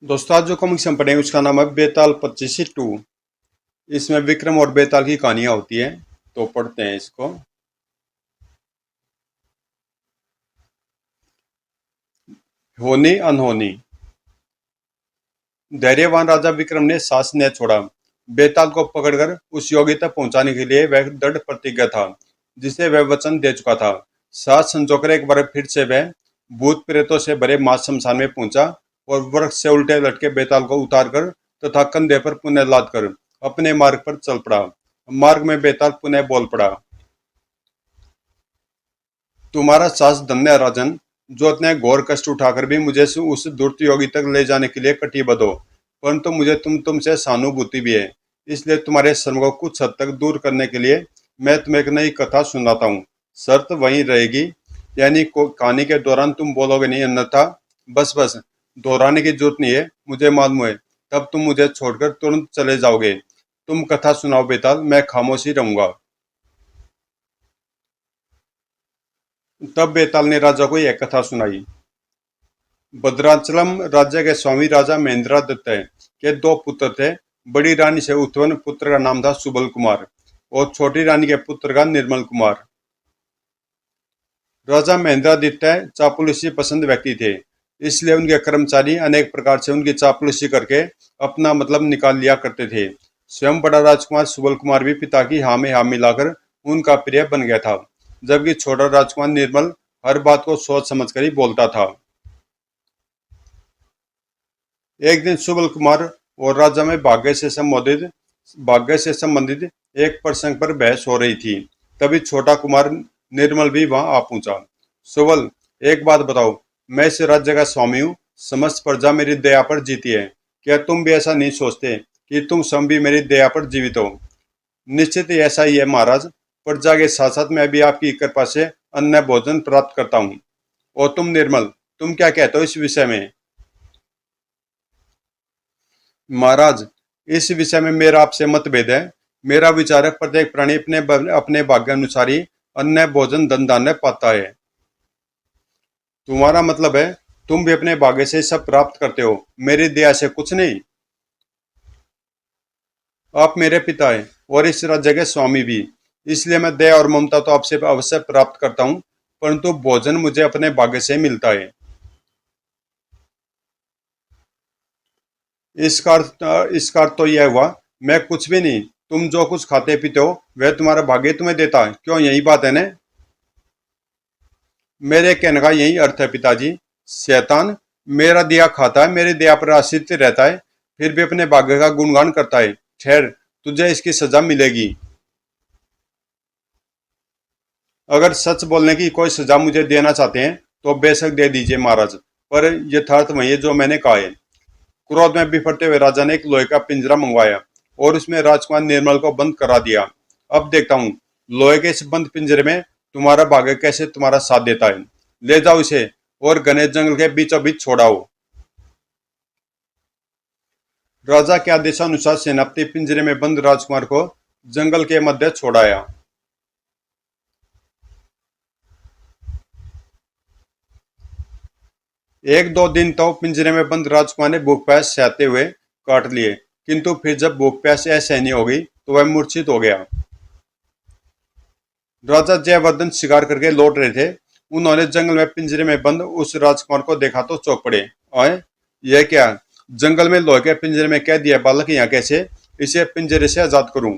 दोस्तों आज जो कॉमिक्स हम पढ़ेंगे उसका नाम है बेताल 25-2। इसमें विक्रम और बेताल की कहानियां होती है। तो पढ़ते हैं इसको। होनी अनहोनी। धैर्यवान राजा विक्रम ने सांस न छोड़ा। बेताल को पकड़कर उस योगी तक पहुंचाने के लिए वह दृढ़ प्रतिज्ञा था जिसे वह वचन दे चुका था। सांस संजोकर एक बार फिर से वह भूत प्रेतों से भरे मास शमशान में पहुंचा और वृक्ष से उल्टे लटके बेताल को उतार कर तथा कंधे पर पुनः लाद कर अपने मार्ग पर चल पड़ा। मार्ग में बेताल पुनः बोल पड़ा। तुम्हारा साहस धन्य है राजन, जो इतने घोर कष्ट उठाकर भी मुझे उस दुष्ट योगी तक ले जाने के लिए कटिबद्ध हो। परंतु मुझे तुमसे सहानुभूति भी है, इसलिए तुम्हारे श्रम को कुछ हद तक दूर करने के लिए मैं तुम्हें एक नई कथा सुनाता हूँ। शर्त वही रहेगी, यानी कहानी के दौरान तुम बोलोगे नहीं, अन्यथा बस बस दोहराने की जरूरत नहीं है, मुझे मालूम है। तब तुम मुझे छोड़कर तुरंत चले जाओगे। तुम कथा सुनाओ बेताल, मैं खामोश ही रहूंगा। तब बेताल ने राजा को यह कथा सुनाई। भद्राचलम राज्य के स्वामी राजा महेंद्रदत्त के दो पुत्र थे। बड़ी रानी से उत्पन्न पुत्र का नाम था सुबल कुमार और छोटी रानी के पुत्र का निर्मल कुमार। राजा महेंद्रादित्य चापलूसी पसंद व्यक्ति थे, इसलिए उनके कर्मचारी अनेक प्रकार से उनकी चापलूसी करके अपना मतलब निकाल लिया करते थे। स्वयं बड़ा राजकुमार सुबल कुमार भी पिता की हाँ में हाँ मिलाकर उनका प्रिय बन गया था, जबकि छोटा राजकुमार निर्मल हर बात को सोच समझकर ही बोलता था। एक दिन सुबल कुमार और राजा में भाग्य से संबंधित एक प्रसंग पर बहस हो रही थी। तभी छोटा कुमार निर्मल भी वहां आ पहुंचा। सुबल, एक बात बताओ, मैं इस राज्य का स्वामी हूँ, समस्त प्रजा मेरी दया पर जीती है। क्या तुम भी ऐसा नहीं सोचते कि तुम स्वयं भी मेरी दया पर जीवित हो? निश्चित ही ऐसा ही है महाराज। प्रजा के साथ साथ मैं भी आपकी कृपा से अन्न भोजन प्राप्त करता हूँ। और तुम निर्मल, तुम क्या कहते हो इस विषय में? महाराज, इस विषय में मेरा आपसे मतभेद है। मेरा विचार है प्रत्येक प्राणी अपने अपने भाग्य अनुसार ही अन्न भोजन धन धान्य पाता है। तुम्हारा मतलब है तुम भी अपने भाग्य से सब प्राप्त करते हो, मेरी दया से कुछ नहीं? आप मेरे पिता हैं और इस राज्य के स्वामी भी, इसलिए मैं दया और ममता तो आपसे अवश्य प्राप्त करता हूँ, परंतु भोजन मुझे अपने भाग्य से मिलता है। इसका अर्थ तो यह हुआ मैं कुछ भी नहीं, तुम जो कुछ खाते पीते हो वह तुम्हारा भाग्य तुम्हें देता है। क्यों, यही बात है ना? मेरे कहने का यही अर्थ है पिताजी। शैतान मेरा दिया खाता है, मेरे दया पर आश्रित रहता है, फिर भी अपने भाग्य का गुणगान करता है। ठहर, तुझे इसकी सजा मिलेगी। अगर सच बोलने की कोई सजा मुझे देना चाहते हैं तो बेशक दे दीजिए महाराज, पर यथार्थ वही है जो मैंने कहा है। क्रोध में बिफरते हुए राजा ने एक लोहे का पिंजरा मंगवाया और उसमें राजकुमार निर्मल को बंद करा दिया। अब देखता हूँ लोहे के इस बंद पिंजरे में तुम्हारा भाग्य कैसे तुम्हारा साथ देता है। ले जाओ इसे और घने जंगल के बीचों बीच छोड़ाओ। राजा के आदेशानुसार सेनापति पिंजरे में बंद राजकुमार को जंगल के मध्य छोड़ाया। एक दो दिन तो पिंजरे में बंद राजकुमार ने भूख प्यास सहते हुए काट लिए, किंतु फिर जब भूख प्यास असहनीय हो गई तो वह मूर्छित हो गया। राजा जयवर्धन शिकार करके लौट रहे थे। उन्होंने जंगल में पिंजरे में बंद उस राजकुमार को देखा तो चौंक पड़े। ओए, यह क्या? जंगल में लोहे के पिंजरे में कैद दिया बालक, यहाँ कैसे? इसे पिंजरे से आजाद करूं।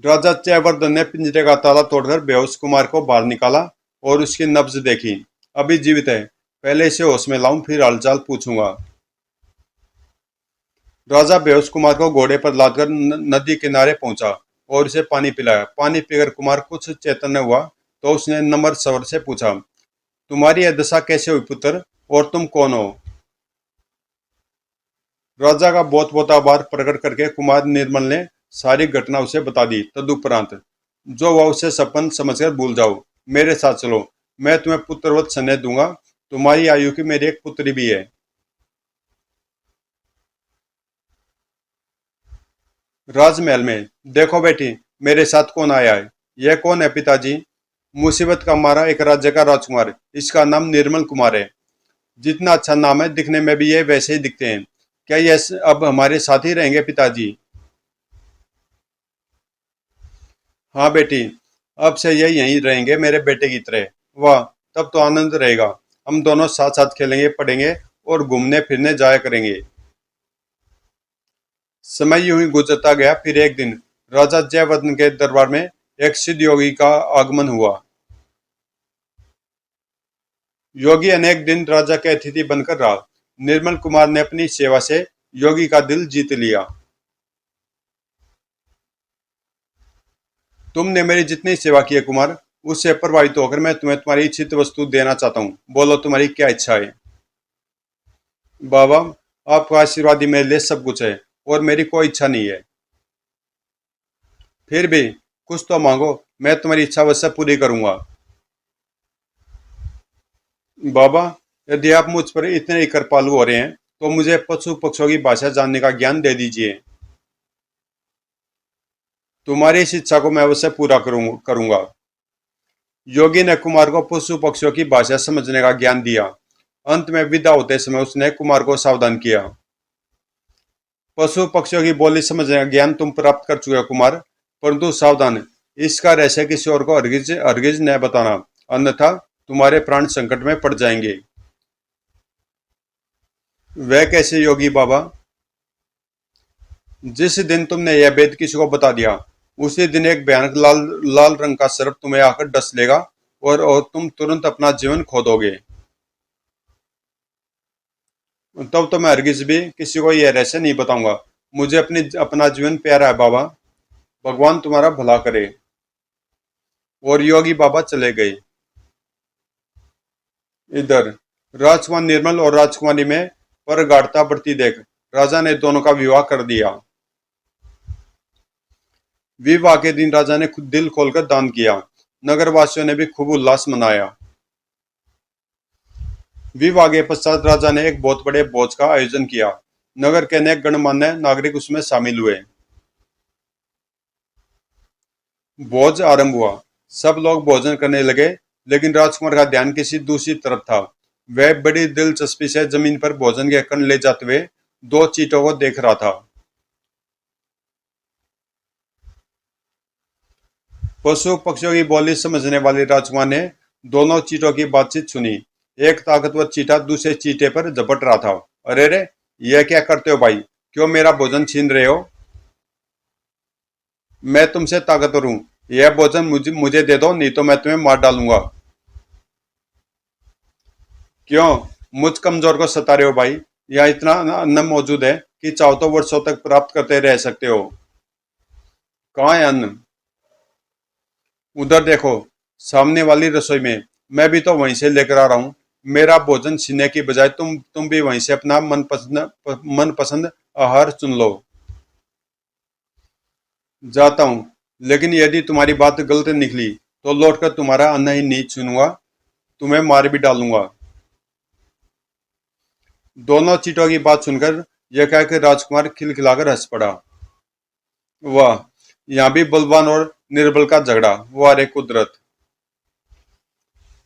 राजा जयवर्धन ने पिंजरे का ताला तोड़कर बेहोश कुमार को बाहर निकाला और उसकी नब्ज देखी। अभी जीवित है, पहले इसे होश में लाऊं, फिर हालचाल पूछूंगा। राजा बेहोश कुमार को घोड़े पर लादकर नदी किनारे पहुंचा और उसे पानी पिलाया। पानी पीकर कुमार कुछ चैतन्य हुआ तो उसने नम्र स्वर से पूछा, तुम्हारी यह दशा कैसे हुई पुत्र, और तुम कौन हो? राजा का बहुत बहुत आभार प्रकट करके कुमार निर्मल ने सारी घटना उसे बता दी। तदुपरांत, जो वह उसे सपन समझकर भूल जाओ, मेरे साथ चलो, मैं तुम्हें पुत्रवत स्नेह दूंगा। तुम्हारी आयु की मेरी एक पुत्री भी है। राजमहल में देखो बेटी, मेरे साथ कौन आया है? यह कौन है पिताजी? मुसीबत का मारा एक राज्य का राजकुमार, इसका नाम निर्मल कुमार है। जितना अच्छा नाम है, दिखने में भी ये वैसे ही दिखते हैं। क्या ये अब हमारे साथ ही रहेंगे पिताजी? हाँ बेटी, अब से ये यहीं रहेंगे मेरे बेटे की तरह। वाह, तब तो आनंद रहेगा। हम दोनों साथ साथ खेलेंगे, पढ़ेंगे और घूमने फिरने जाया करेंगे। समय यूं ही गुजरता गया। फिर एक दिन राजा जयवर्धन के दरबार में एक सिद्ध योगी का आगमन हुआ। योगी अनेक दिन राजा के अतिथि बनकर रहा। निर्मल कुमार ने अपनी सेवा से योगी का दिल जीत लिया। तुमने मेरी जितनी सेवा की है कुमार, उससे प्रभावित होकर मैं तुम्हें तुम्हारी इच्छित वस्तु देना चाहता हूँ। बोलो, तुम्हारी क्या इच्छा है? बाबा, आपका आशीर्वाद ही मेरे लिए सब कुछ है और मेरी कोई इच्छा नहीं है। फिर भी कुछ तो मांगो, मैं तुम्हारी इच्छा अवश्य पूरी करूंगा। बाबा, यदि आप मुझ पर इतने ही कृपालु हो रहे हैं तो मुझे पशु पक्षियों की भाषा जानने का ज्ञान दे दीजिए। तुम्हारी इस इच्छा को मैं अवश्य पूरा करूंगा। योगी ने कुमार को पशु पक्षियों की भाषा समझने का ज्ञान दिया। अंत में विदा होते समय उसने कुमार को सावधान किया। पशु पक्षियों की बोली समझने का ज्ञान तुम प्राप्त कर चुके हो कुमार, परंतु सावधान, इसका रहस्य किसी और को हरगिज हरगिज न बताना, अन्यथा तुम्हारे प्राण संकट में पड़ जाएंगे। वह कैसे योगी बाबा? जिस दिन तुमने यह वेद किसी को बता दिया, उसी दिन एक भयानक लाल लाल रंग का सर्प तुम्हें आकर डस लेगा और तुम तुरंत अपना जीवन खो दोगे। तब तो मैं हरगिज भी किसी को यह रहस्य नहीं बताऊंगा। मुझे अपना जीवन प्यारा है बाबा। भगवान तुम्हारा भला करे। और योगी बाबा चले गए। इधर राजकुमार निर्मल और राजकुमारी में परगाढ़ता बढ़ती देख राजा ने दोनों का विवाह कर दिया। विवाह के दिन राजा ने खुद दिल खोलकर दान किया। नगरवासियों ने भी खूब उल्लास मनाया। विवाह के पश्चात राजा ने एक बहुत बड़े भोज का आयोजन किया। नगर के अनेक गणमान्य नागरिक उसमें शामिल हुए। भोज आरंभ हुआ। सब लोग भोजन करने लगे, लेकिन राजकुमार का ध्यान किसी दूसरी तरफ था। वह बड़ी दिलचस्पी से जमीन पर भोजन के कण ले जाते हुए दो चींटों को देख रहा था। पशु पक्षियों की बोली समझने वाले राजकुमार ने दोनों चींटों की बातचीत सुनी। एक ताकतवर चींटा दूसरे चींटे पर झपट रहा था। अरे रे, यह क्या करते हो भाई? क्यों मेरा भोजन छीन रहे हो? मैं तुमसे ताकतवर हूं। यह भोजन मुझे मुझे दे दो, नहीं तो मैं तुम्हें मार डालूंगा। क्यों मुझ कमजोर को सता रहे हो भाई? यहाँ इतना अन्न मौजूद है कि चाहो तो वर्षों तक प्राप्त करते रह सकते हो। कहाँ है अन्न? उधर देखो, सामने वाली रसोई में। मैं भी तो वहीं से लेकर आ रहा हूँ। मेरा भोजन छीनने की बजाय तुम भी वहीं से अपना मनपसंद आहार चुन लो। जाता हूँ, लेकिन यदि तुम्हारी बात गलत निकली तो लौटकर तुम्हारा अन्न ही नहीं छूनूंगा, तुम्हें मार भी डालूंगा। दोनों चीटों की बात सुनकर यह कहकर राजकुमार खिलखिलाकर हंस पड़ा। वाह, यहाँ भी बलवान और निर्बल का झगड़ा। वाह रे कुदरत!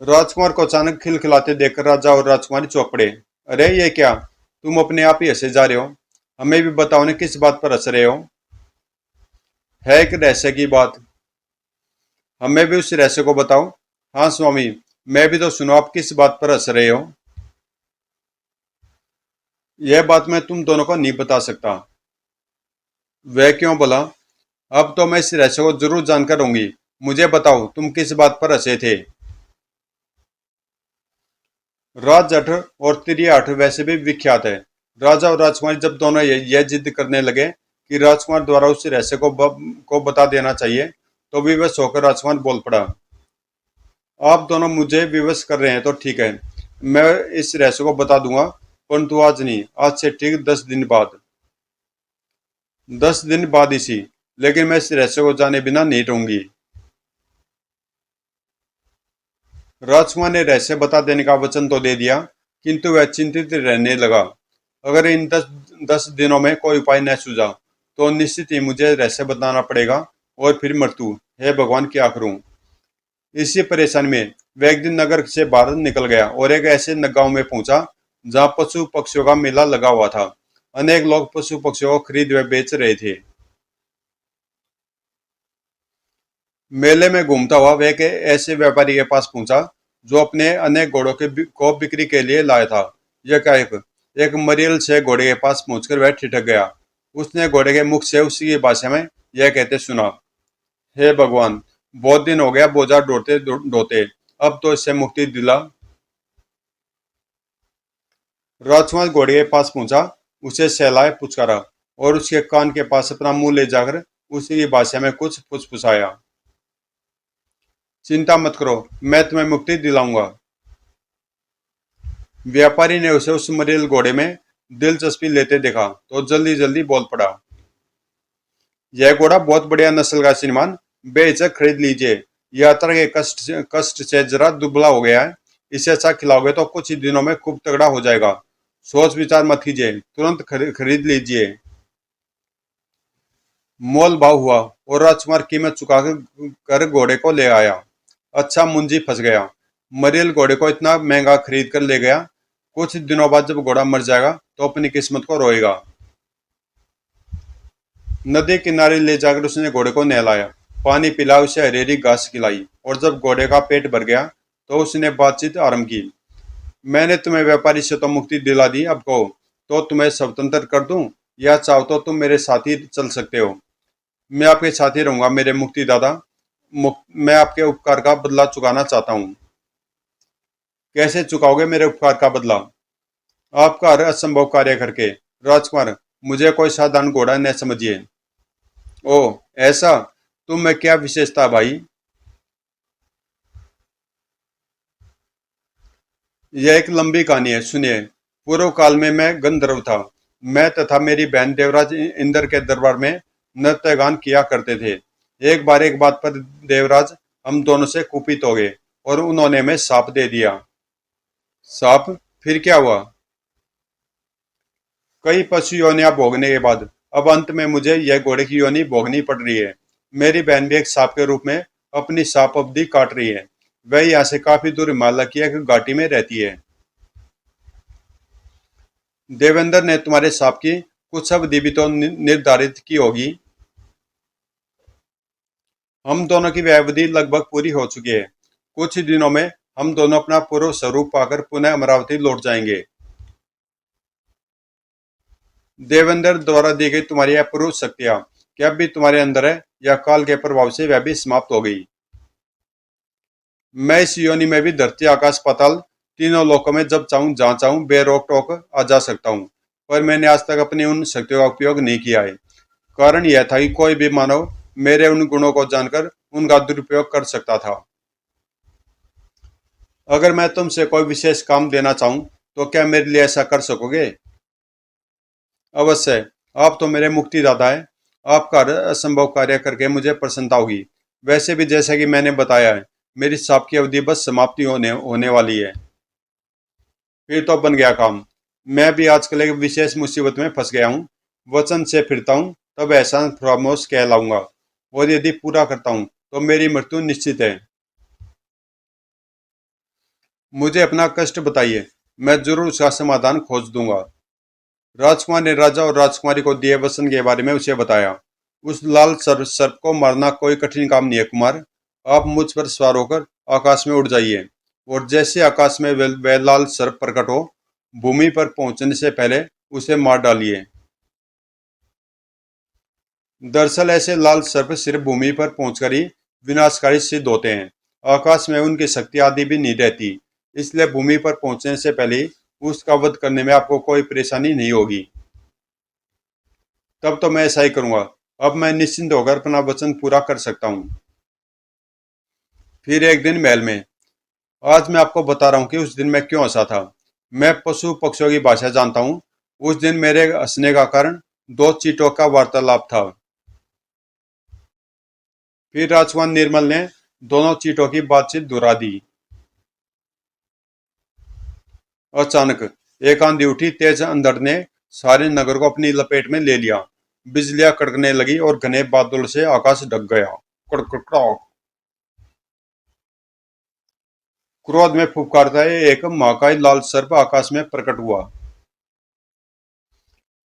राजकुमार को अचानक खिलखिलाते देखकर राजा और राजकुमारी चौंक पड़े। अरे ये क्या, तुम अपने आप ही हंसे जा रहे हो? हमें भी बताओ ने किस बात पर हंस रहे हो? है एक रहस्य की बात। हमें भी उस रहस्य को बताओ। हाँ स्वामी, मैं भी तो सुनो, आप किस बात पर हंस रहे हो? यह बात मैं तुम दोनों को नहीं बता सकता। वह क्यों भला? अब तो मैं इस रहस्य को जरूर जानकर रहूंगी। मुझे बताओ, तुम किस बात पर हंसे थे? राजजठ और तिरियाठ वैसे भी विख्यात है। राजा और राजकुमारी जब दोनों यह जिद करने लगे कि राजकुमार द्वारा उस रहस्य को बता देना चाहिए, तो विवश होकर राजकुमार बोल पड़ा। आप दोनों मुझे विवश कर रहे हैं तो ठीक है, मैं इस रहस्य को बता दूंगा, परंतु आज नहीं, आज से ठीक 10 दिन बाद। 10 दिन बाद इसी, लेकिन मैं इस रहस्य को जाने बिना नहीं रहूंगी। राजकुमार ने रहस्य बता देने का वचन तो दे दिया, किंतु वह चिंतित रहने लगा। अगर इन 10 दिनों में कोई उपाय न सूझा तो निश्चित ही मुझे रहस्य बताना पड़ेगा और फिर मृत्यु। हे भगवान, क्या करूं? इसी परेशानी में वह एक दिन नगर से बाहर निकल गया और एक ऐसे गांव में पहुंचा जहाँ पशु पक्षियों का मेला लगा हुआ था। अनेक लोग पशु पक्षियों को खरीद व बेच रहे थे। मेले में घूमता हुआ वह एक ऐसे व्यापारी के पास पहुंचा जो अपने अनेक घोड़ों को बिक्री के लिए लाया था। यह क्या एक मरियल से घोड़े के पास पहुंचकर वह ठिठक गया। उसने घोड़े के मुख से उसी की भाषा में यह कहते सुना, हे भगवान, बहुत दिन हो गया बोझा ढोते ढोते, अब तो इससे मुक्ति दिला। राजकुमार घोड़े के पास पहुंचा, उसे सहलाए पुचकारा और उसके कान के पास अपना मुंह ले जाकर उसी की भाषा में कुछ फुसफुसाया। चिंता मत करो, मैं तुम्हें मुक्ति दिलाऊंगा। व्यापारी ने उसे उस मरेल घोड़े में दिलचस्पी लेते देखा तो जल्दी जल्दी बोल पड़ा, यह घोड़ा बहुत बढ़िया नस्ल का, श्रीमान, बेहिचक खरीद लीजिए। यात्रा के कष्ट से जरा दुबला हो गया है, इसे अच्छा खिलाओगे तो कुछ ही दिनों में खूब तगड़ा हो जाएगा। सोच विचार मत कीजिए, तुरंत खरीद लीजिए। मोल भाव हुआ और राजकुमार कीमत चुका कर घोड़े को ले आया। अच्छा, मुंजी फंस गया। मरियल घोड़े को इतना महंगा खरीद कर ले गया। कुछ दिनों बाद जब घोड़ा मर जाएगा तो अपनी किस्मत को रोएगा। नदी किनारे ले जाकर उसने घोड़े को नहलाया, पानी पिलाया, उसे हरी हरी घास खिलाई और जब घोड़े का पेट भर गया तो उसने बातचीत आरंभ की। मैंने तुम्हें व्यापारी से तो मुक्ति दिला दी, अब कहो तो तुम्हें स्वतंत्र कर दूं, या चाहो तो तुम मेरे साथ ही चल सकते हो। मैं आपके साथ ही रहूंगा मेरे मुक्तिदाता। मैं आपके उपकार का बदला चुकाना चाहता हूँ। कैसे चुकाओगे मेरे उपकार का बदला? आपका हर असंभव कार्य करके। राजकुमार, मुझे कोई साधारण घोड़ा न समझिए। ओह, ऐसा? तुम में क्या विशेषता भाई? यह एक लंबी कहानी है, सुनिए। पूर्व काल में मैं गंधर्व था। मैं तथा मेरी बहन देवराज इंद्र के दरबार में नृत्य गान किया करते थे। एक बार एक बात पर देवराज हम दोनों से कुपित हो गए और उन्होंने हमें शाप दे दिया। साप? फिर क्या हुआ? कई पशु योनियां भोगने के बाद अब अंत में मुझे यह घोड़े की योनि भोगनी पड़ रही है। मेरी बहन भी एक सांप के रूप में अपनी सांप अवधि काट रही है। वह यहाँ से काफी दूर हिमालय की एक घाटी में रहती है। देवेंद्र ने तुम्हारे सांप की कुछ अवधि भी तो निर्धारित की होगी। हम दोनों की वह अवधि लगभग पूरी हो चुकी है। कुछ ही दिनों में हम दोनों अपना पूर्व स्वरूप पाकर पुनः अमरावती लौट जाएंगे। देवेंद्र द्वारा दी गई तुम्हारी अपूर्व शक्तियां क्या भी तुम्हारे अंदर है, या काल के प्रभाव से वह भी समाप्त हो गई? मैं इस योनि में भी धरती आकाश पाताल तीनों लोकों में जब चाहूं जहां चाहूं बेरोक टोक आ जा सकता हूं, पर मैंने आज तक अपनी उन शक्तियों का उपयोग नहीं किया है। कारण यह था कि कोई भी मानव मेरे उन गुणों को जानकर उनका दुरुपयोग कर सकता था। अगर मैं तुमसे कोई विशेष काम देना चाहूं तो क्या मेरे लिए ऐसा कर सकोगे? अवश्य। आप तो मेरे मुक्तिदाता है। आपका हर असंभव कार्य करके मुझे प्रसन्नता होगी। वैसे भी जैसा कि मैंने बताया है, मेरी सांप की अवधि बस समाप्ति होने वाली है। फिर तो बन गया काम। मैं भी आजकल एक विशेष मुसीबत में फंस गया हूँ। वचन से फिरता हूँ तब एहसान फरामोश कहलाऊंगा, और यदि पूरा करता हूँ तो मेरी मृत्यु निश्चित है। मुझे अपना कष्ट बताइए, मैं जरूर उसका समाधान खोज दूंगा। राजकुमार ने राजा और राजकुमारी को दिए वचन के बारे में उसे बताया। उस लाल सर्प को मारना कोई कठिन काम नहीं है कुमार। आप मुझ पर सवार होकर आकाश में उड़ जाइए, और जैसे आकाश में वह लाल सर्प प्रकट हो, भूमि पर पहुंचने से पहले उसे मार डालिए। दरअसल ऐसे लाल सर्प सिर्फ भूमि पर पहुंचकर ही विनाशकारी सिद्ध होते हैं। आकाश में उनकी शक्ति आदि भी नहीं रहती। इसलिए भूमि पर पहुंचने से पहले ही उसका वध करने में आपको कोई परेशानी नहीं होगी। तब तो मैं ऐसा ही करूंगा। अब मैं निश्चिंत होकर अपना वचन पूरा कर सकता हूँ। फिर एक दिन महल में। आज मैं आपको बता रहा हूँ कि उस दिन मैं क्यों हंसा था। मैं पशु पक्षियों की भाषा जानता हूँ। उस दिन मेरे हंसने का कारण दो चींटों का वार्तालाप था। फिर राजकुमार निर्मल ने दोनों चींटों की बातचीत दोहरा दी। अचानक एक आंधी उठी, तेज अंधड़ ने सारे नगर को अपनी लपेट में ले लिया। बिजलियां कड़कने लगी और घने बादल से आकाश ढक गया। कड़कड़ाहट। क्रोध में फुफकारता है एक महाकाय लाल सर्प आकाश में प्रकट हुआ।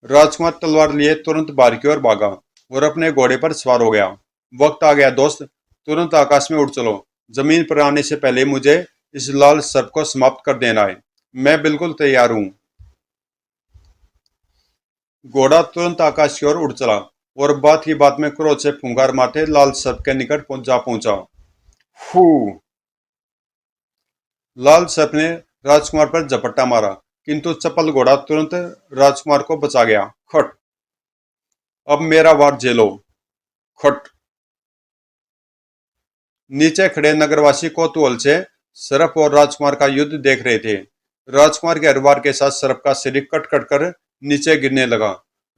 राजकुमार तलवार लिए तुरंत बाहर की ओर भागा और अपने घोड़े पर सवार हो गया। वक्त आ गया दोस्त, तुरंत आकाश में उड़ चलो। जमीन पर आने से पहले मुझे इस लाल सर्प को समाप्त कर देना है। मैं बिल्कुल तैयार हूं। घोड़ा तुरंत आकाश की ओर उड़ चला और बात की बात में क्रोध से फुंकार मारते लाल सर्प के निकट जा पहुंचा। फू! लाल सर्प ने राजकुमार पर झपट्टा मारा, किंतु चपल घोड़ा तुरंत राजकुमार को बचा गया। खट! अब मेरा वार झेलो। खट! नीचे खड़े नगरवासी कौतूहल से सर्प और राजकुमार का युद्ध देख रहे थे। राजकुमार के हर वार के साथ सर्प का शरीर कट कट कर नीचे गिरने लगा।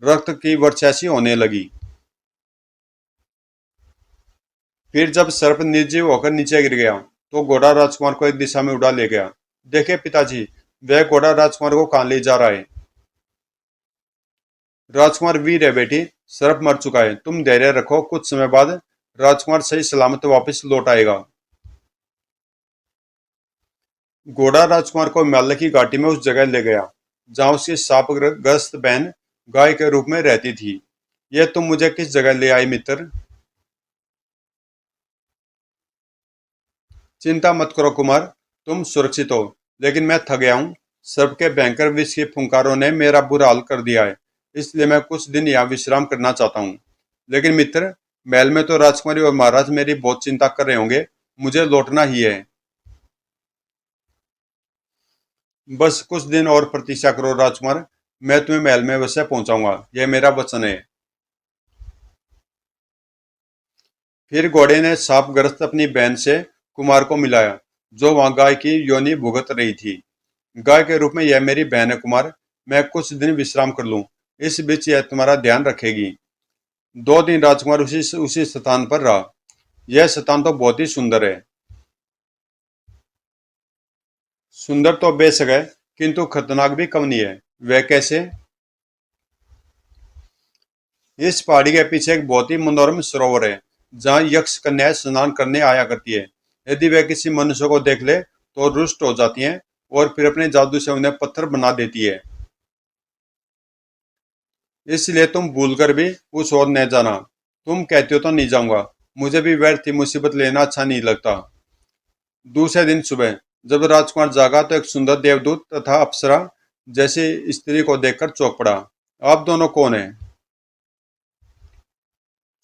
रक्त की वर्षा सी होने लगी। फिर जब सर्प निर्जीव होकर नीचे गिर गया तो घोड़ा राजकुमार को एक दिशा में उड़ा ले गया। देखे पिताजी, वह घोड़ा राजकुमार को कहां ले जा रहा है। राजकुमार वीर है बेटी, सर्प मर चुका है। तुम धैर्य रखो, कुछ समय बाद राजकुमार सही सलामत वापस लौट आएगा। घोड़ा राजकुमार को हिमालय की घाटी में उस जगह ले गया जहां उसकी शापग्रस्त बहन गाय के रूप में रहती थी। यह तुम मुझे किस जगह ले आई मित्र। चिंता मत करो कुमार, तुम सुरक्षित हो, लेकिन मैं थक गया हूँ। सर्प के भयंकर विष की फुंकारों ने मेरा बुरा हाल कर दिया है, इसलिए मैं कुछ दिन यहाँ विश्राम करना चाहता हूँ। लेकिन मित्र, महल में तो राजकुमारी और महाराज मेरी बहुत चिंता कर रहे होंगे। मुझे लौटना ही है। बस कुछ दिन और प्रतीक्षा करो राजकुमार, मैं तुम्हें महल में अवश्य पहुंचाऊंगा, यह मेरा वचन है। फिर घोड़े ने शापग्रस्त अपनी बहन से कुमार को मिलाया, जो वहां गाय की योनि भुगत रही थी। गाय के रूप में यह मेरी बहन है कुमार, मैं कुछ दिन विश्राम कर लूं, इस बीच यह तुम्हारा ध्यान रखेगी। 2 दिन राजकुमार उसी उसी स्थान पर रहा। यह स्थान तो बहुत ही सुंदर है। सुंदर तो बेशक है, किंतु खतरनाक भी कम नहीं है। वह कैसे। इस पहाड़ी के पीछे एक बहुत ही मनोरम सरोवर है जहाँ यक्ष कन्याएं स्नान करने आया करती है। यदि वे किसी मनुष्य को देख ले तो रुष्ट हो जाती हैं और फिर अपने जादू से उन्हें पत्थर बना देती है। इसलिए तुम भूलकर भी उस ओर न जाना। तुम कहते हो तो नहीं जाऊंगा, मुझे भी व्यर्थ मुसीबत लेना अच्छा नहीं लगता। दूसरे दिन सुबह जब राजकुमार जागा तो एक सुंदर देवदूत तथा अप्सरा जैसी स्त्री को देखकर चौंक पड़ा। आप दोनों कौन हैं।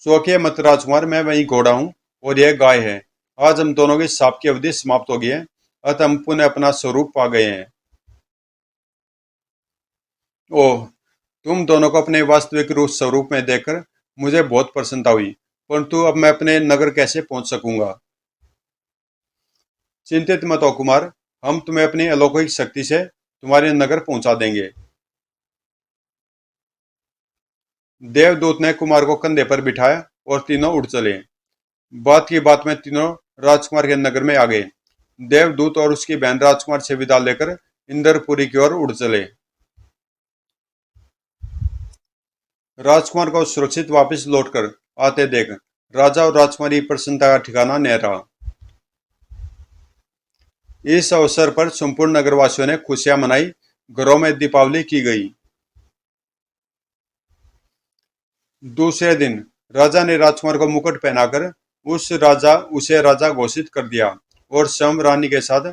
चौंकिए मत राजकुमार, मैं वही घोड़ा हूँ और यह गाय है। आज हम दोनों की शाप की अवधि समाप्त हो गई है, अतः हम पुनः अपना स्वरूप पा गए हैं। ओह, तुम दोनों को अपने वास्तविक रूप स्वरूप में देखकर मुझे बहुत प्रसन्नता हुई, परंतु अब मैं अपने नगर कैसे पहुंच सकूंगा। चिंतित मत हो कुमार, हम तुम्हें अपनी अलौकिक शक्ति से तुम्हारे नगर पहुंचा देंगे। देवदूत ने कुमार को कंधे पर बिठाया और तीनों उड़ चले। बात की बात में तीनों राजकुमार के नगर में आ गए। देवदूत और उसकी बहन राजकुमार से विदा लेकर इंद्रपुरी की ओर उड़ चले। राजकुमार को सुरक्षित वापस लौटकर आते देख राजा और राजकुमारी की प्रसन्नता का ठिकाना न रहा। इस अवसर पर संपूर्ण नगरवासियों ने खुशियां मनाई, घरों में दीपावली की गई। दूसरे दिन राजा ने राजकुमार को मुकुट पहनाकर उसे राजा घोषित कर दिया और स्वयं रानी के साथ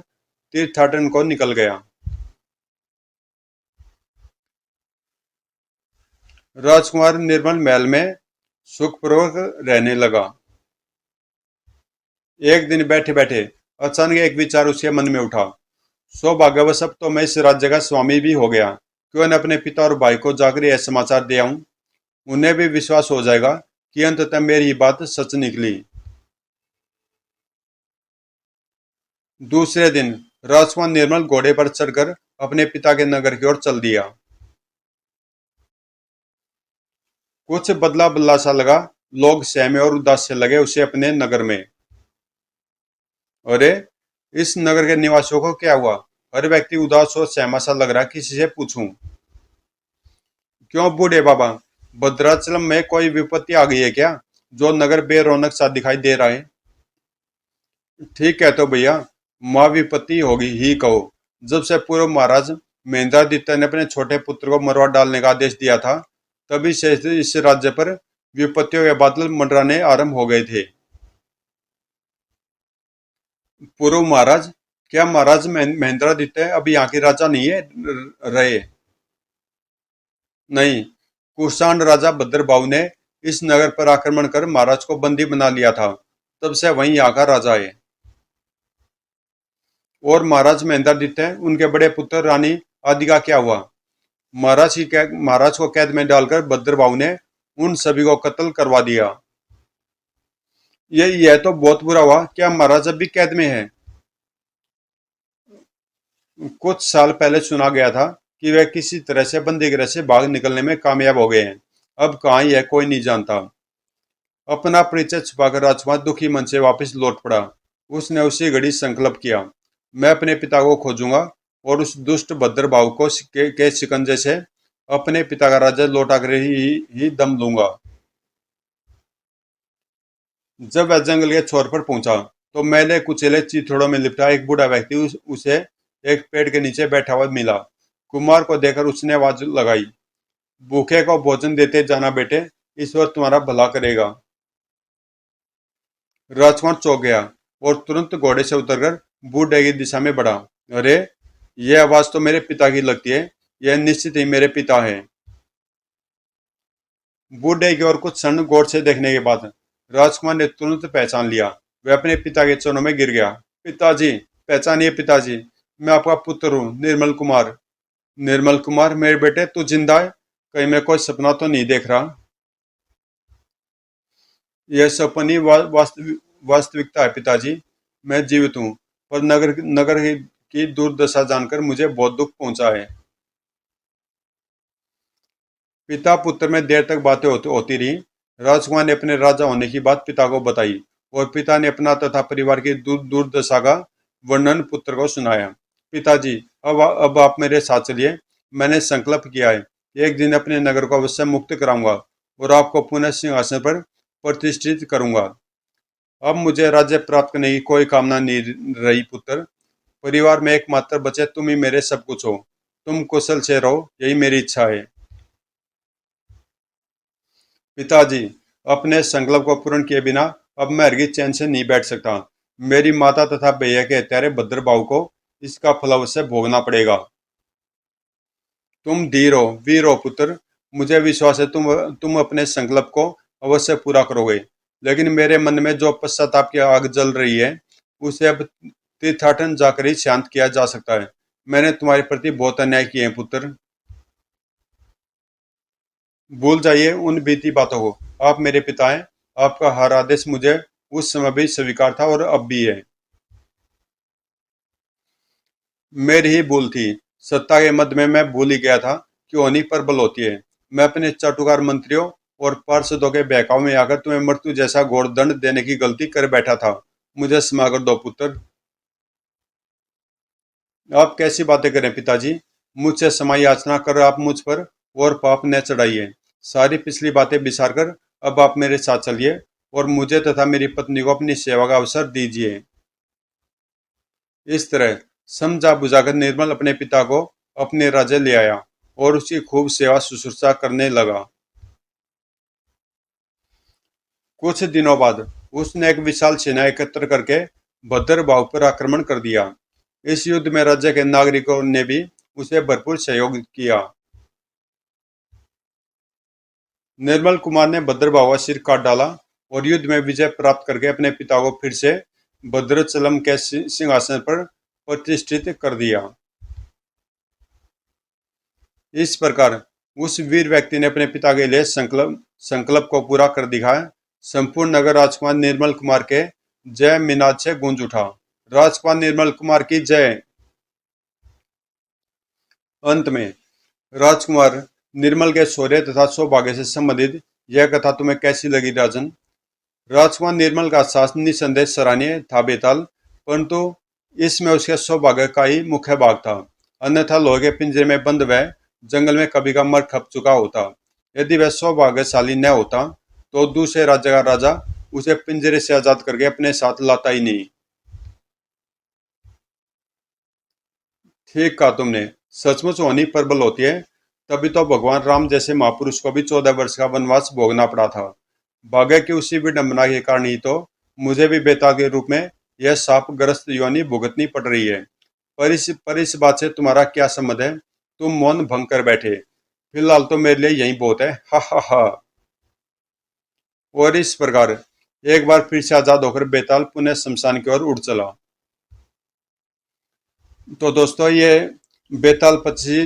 तीर्थाटन को निकल गया। राजकुमार निर्मल महल में सुखपूर्वक रहने लगा। एक दिन बैठे बैठे अचानक एक विचार उसके मन में उठा। सौभाग्यवश अब तो मैं इस राज्य का स्वामी भी हो गया, क्यों न अपने पिता और भाई को जाकर यह समाचार दे आऊं। उन्हें भी विश्वास हो जाएगा कि अंततः मेरी ही बात सच निकली। दूसरे दिन राजकुमार निर्मल घोड़े पर चढ़कर अपने पिता के नगर की ओर चल दिया। कुछ बदला बदला सा लगा, लोग सहमे और उदास से लगे उसे अपने नगर में। अरे, इस नगर के निवासियों को क्या हुआ। हर व्यक्ति उदास और सहमा सा लग रहा, किसी से पूछूं। क्यों बूढ़े बाबा, भद्राचलम में कोई विपत्ति आ गई है क्या, जो नगर बेरौनक सा दिखाई दे रहा है। ठीक है तो भैया, माँ विपत्ति होगी ही कहो। जब से पूर्व महाराज महेंद्रादित्य ने अपने छोटे पुत्र को मरवा डालने का आदेश दिया था, तभी से इस राज्य पर विपत्तियों के बादल मंडराने आरंभ हो गए थे। पूर्व महाराज, क्या महाराज महेंद्रादित्य अभी यहाँ के राजा नहीं है रहे? नहीं, कुषाण राजा भद्रबाहु ने इस नगर पर आक्रमण कर महाराज को बंदी बना लिया था, तब से वही यहाँ का राजा है। और महाराज महेंद्रादित्य, उनके बड़े पुत्र रानी आदि का क्या हुआ? महाराज को कैद में डालकर भद्रबाहु ने उन सभी को कत्ल करवा दिया। यह तो बहुत बुरा हुआ। क्या महाराज अब भी कैद में है? कुछ साल पहले सुना गया था कि वे किसी तरह से बंदीगृह से भाग निकलने में कामयाब हो गए हैं। अब कहाँ यह कोई नहीं जानता। अपना परिचय छुपाकर राजकुमार दुखी मन से वापस लौट पड़ा। उसने उसी घड़ी संकल्प किया, मैं अपने पिता को खोजूंगा और उस दुष्ट भद्रबाहु को के शिकंजे से अपने पिता का राज्य लौटा कर ही दम लूंगा। जब वह जंगल के छोर पर पहुंचा तो मैले कुचेले चिथड़ों में लिपटा एक बूढ़ा व्यक्ति उसे एक पेड़ के नीचे बैठा हुआ मिला। कुमार को देखकर उसने आवाज लगाई, भूखे को भोजन देते जाना बेटे, ईश्वर तुम्हारा भला करेगा। राजकुमार चौंक गया और तुरंत घोड़े से उतरकर बूढ़े की दिशा में बढ़ा। अरे, यह आवाज तो मेरे पिता की लगती है। यह निश्चित ही मेरे पिता है। बूढ़े की ओर कुछ क्षण गौर से देखने के बाद राजकुमार ने तुरंत पहचान लिया। वह अपने पिता के चरणों में गिर गया। पिताजी, पहचानिए पिताजी, मैं आपका पुत्र हूँ, निर्मल कुमार। निर्मल कुमार, मेरे बेटे, तू जिंदा है? कहीं मैं कोई सपना तो नहीं देख रहा? यह सपनी वास्तविकता है पिताजी। मैं जीवित हूँ, पर नगर की दुर्दशा जानकर मुझे बहुत दुख पहुंचा है। पिता पुत्र में देर तक बातें होती रही। राजकुमार ने अपने राजा होने की बात पिता को बताई और पिता ने अपना तथा परिवार की दुर्दशा का वर्णन पुत्र को सुनाया। पिताजी, अब आप मेरे साथ चलिए। मैंने संकल्प किया है, एक दिन अपने नगर को अवश्य मुक्त कराऊंगा और आपको पुनः सिंहासन पर प्रतिष्ठित करूंगा। अब मुझे राज्य प्राप्त करने की कोई कामना नहीं रही पुत्र। परिवार में एकमात्र बचे तुम ही मेरे सब कुछ हो। तुम कुशल से रहो, यही मेरी इच्छा है। पिताजी, अपने संकल्प को पूर्ण किए बिना अब मैं हरगिज चैन से नहीं बैठ सकता। मेरी माता तथा भैया के हत्यारे भद्रबाहु को इसका फल अवश्य भोगना पड़ेगा। तुम धीर हो, वीर हो पुत्र। मुझे विश्वास है तुम अपने संकल्प को अवश्य पूरा करोगे। लेकिन मेरे मन में जो पश्चाताप की आग जल रही है, उसे अब तीर्थाटन जाकर ही शांत किया जा सकता है। मैंने तुम्हारे प्रति बहुत अन्याय किए हैं पुत्र। भूल जाइए उन बीती बातों को। आप मेरे पिता हैं। आपका हर आदेश मुझे उस समय भी स्वीकार था और अब भी है। मेरी ही भूल थी। सत्ता के मद में मैं भूल ही गया था कि होनी पर बल होती है। मैं अपने चाटुकार मंत्रियों और पार्षदों के बहकाव में आकर तुम्हें मृत्यु जैसा घोर दंड देने की गलती कर बैठा था। मुझे क्षमा कर दो पुत्र। आप कैसी बातें करें पिताजी? मुझसे क्षमा याचना कर आप मुझ पर और पाप न चढ़ाइए। सारी पिछली बातें बिसार कर अब आप मेरे साथ चलिए और मुझे तथा मेरी पत्नी को अपनी सेवा का अवसर दीजिए। इस तरह समझा बुझाकर निर्मल अपने पिता को अपने राज्य ले आया और उसकी खूब सेवा शुश्रूषा करने लगा। कुछ दिनों बाद उसने एक विशाल सेना एकत्र करके भद्रबाहु पर आक्रमण कर दिया। इस युद्ध में राज्य के नागरिकों ने भी उसे भरपूर सहयोग किया। निर्मल कुमार ने भद्रबाहु का सिर काट डाला और युद्ध में विजय प्राप्त करके अपने पिता को फिर से भद्रचलम के सिंहासन पर प्रतिष्ठित कर दिया। इस प्रकार उस वीर व्यक्ति ने अपने पिता के लिए संकल्प को पूरा कर दिखाया। संपूर्ण नगर राजकुमार निर्मल कुमार के जय मिनाद से गूंज उठा। राजकुमार निर्मल कुमार की जय। अंत में राजकुमार निर्मल के शौर्य तथा सौभाग्य से संबंधित यह कथा तुम्हें कैसी लगी राजन? राजकुमार निर्मल का साहस निसंदेह सराहनीय था बेताल, परंतु इसमें उसके सौभाग्य का ही मुख्य भाग था। अन्यथा लोहे के पिंजरे में बंद वह जंगल में कभी का मर खप चुका होता। यदि वह सौभाग्यशाली न होता तो दूसरे राज्य का राजा उसे पिंजरे से आजाद करके अपने साथ लाता ही नहीं। ठीक कहा तुमने, सचमुच होनी प्रबल होती है। तभी तो भगवान राम जैसे महापुरुष को भी 14 वर्ष का वनवास भोगना पड़ा था। भाग्य की उसी विडंबना के कारण ही तो मुझे भी बेताल के रूप में यह शाप ग्रस्त योनि भुगतनी पड़ रही है। पर इस बात से तुम्हारा क्या संबंध है? तुम मौन भंग कर बैठे। फिलहाल तो मेरे लिए यही बहुत है, हा हा हा। और इस प्रकार एक बार फिर से आजाद होकर बेताल पुनः शमशान की ओर उड़ चला। तो दोस्तों, ये बेताल पक्षी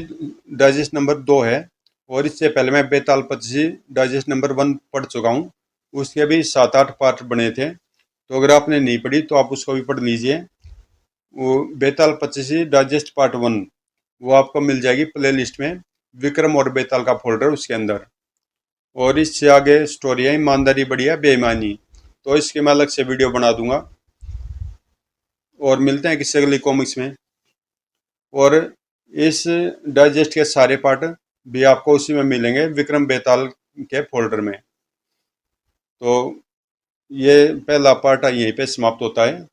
डाइजेस्ट नंबर 2 है। और इससे पहले मैं बेताल पक्षी डाइजेस्ट नंबर 1 पढ़ चुका हूँ। उसके भी 7-8 पार्ट बने थे, तो अगर आपने नहीं पढ़ी तो आप उसको भी पढ़ लीजिए। वो बेताल पक्षी डाइजेस्ट पार्ट 1 वो आपको मिल जाएगी प्ले लिस्ट में, विक्रम और बेताल का फोल्डर उसके अंदर। और इससे आगे स्टोरी है ईमानदारी बढ़िया बेईमानी, तो इसके मैं अलग से वीडियो बना दूंगा। और मिलते हैं किसी अगली कॉमिक्स में। और इस डाइजेस्ट के सारे पार्ट भी आपको उसी में मिलेंगे, विक्रम बेताल के फोल्डर में। तो ये पहला पार्ट यहीं पे समाप्त होता है।